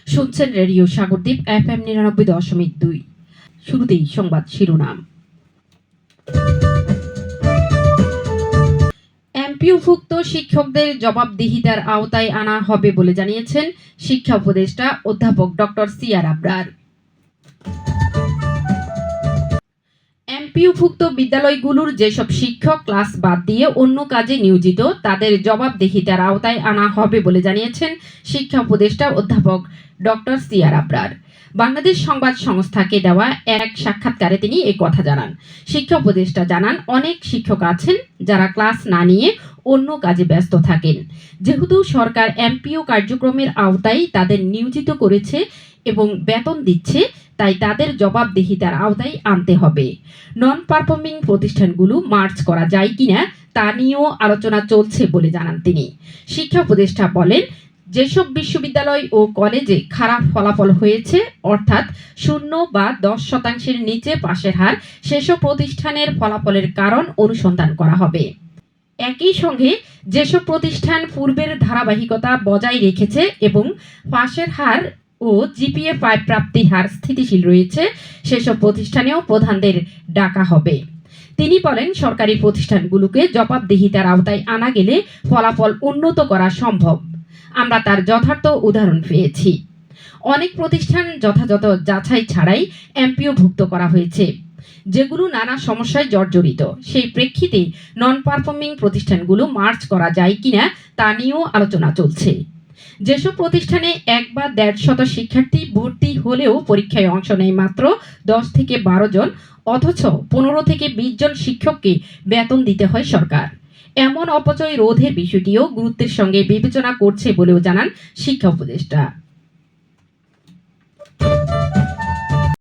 শুনছেন radio Sagardwip FM 99.2। শুরুতেই সংবাদ শিরোনাম। এমপিওভুক্ত শিক্ষকদের জবাবদিহিতার আওতায় আনা হবে বলে জানিয়েছেন শিক্ষা উপদেষ্টা অধ্যাপক ডক্টর সিআর আবরার। এমপিওভুক্ত বিদ্যালয়গুলোর যেসব শিক্ষক ক্লাস বাদ দিয়ে অন্য কাজে নিয়োজিত তাদের জবাবদিহিতার আওতায় আনা হবে বলে জানিয়েছেন শিক্ষা উপদেষ্টা অধ্যাপক ডক্টর সিআর আবরার। বাংলাদেশ সংবাদ সংস্থাকে দেওয়া এক সাক্ষাৎকারে তিনি এই কথা জানান। শিক্ষা উপদেষ্টা জানান, অনেক শিক্ষক আছেন যারা ক্লাস না নিয়ে অন্য কাজে ব্যস্ত থাকেন। যেহেতু সরকার এমপিও কার্যক্রমের আওতায় তাদের নিয়োজিত করেছে এবং বেতন দিচ্ছে, তাই তাদের জবাবদিহিতার আওতায় আনতে হবে। নন পারফর্মিং প্রতিষ্ঠানগুলো মার্চ করা যায় কিনা তা নিয়েও আলোচনা চলছে বলে জানান তিনি। শিক্ষা উপদেষ্টা বলেন, যেসব বিশ্ববিদ্যালয় ও কলেজে খারাপ ফলাফল হয়েছে, অর্থাৎ 0 বা 10% নিচে পাশের হার, সেসব প্রতিষ্ঠানের ফলাফলের কারণ অনুসন্ধান করা হবে। একই সঙ্গে যেসব প্রতিষ্ঠান পূর্বের ধারাবাহিকতা বজায় রেখেছে এবং পাশের হার ও জিপিএ 5 প্রাপ্তির হার স্থিতিশীল রয়েছে, সেসব প্রতিষ্ঠানেও প্রধানদের ডাকা হবে। তিনি বলেন, সরকারি প্রতিষ্ঠানগুলোকে জবাবদিহিতার আওতায় আনা গেলে ফলাফল উন্নত করা সম্ভব। আমরা তার যথার্থ উদাহরণ পেয়েছি। অনেক প্রতিষ্ঠান যথাযথ যাচাই ছাড়াই এমপিওভুক্ত করা হয়েছে, যেগুলো নানা সমস্যায় জর্জরিত। সেই প্রেক্ষিতে নন পারফর্মিং প্রতিষ্ঠানগুলো মার্চ করা যায় কিনা তা নিয়েও আলোচনা চলছে। যেসব প্রতিষ্ঠানে 1 বা 1.5 শিক্ষার্থী ভর্তি হলেও পরীক্ষায় অংশ নেয় মাত্র 10 থেকে 12 জন, অথচ 15 থেকে 20 জন শিক্ষককে বেতন দিতে হয় সরকার। এমন অপচয় রোধের বিষয়টিও গুরুত্বের সঙ্গে বিবেচনা করছে বলেও জানান শিক্ষা উপদেষ্টা।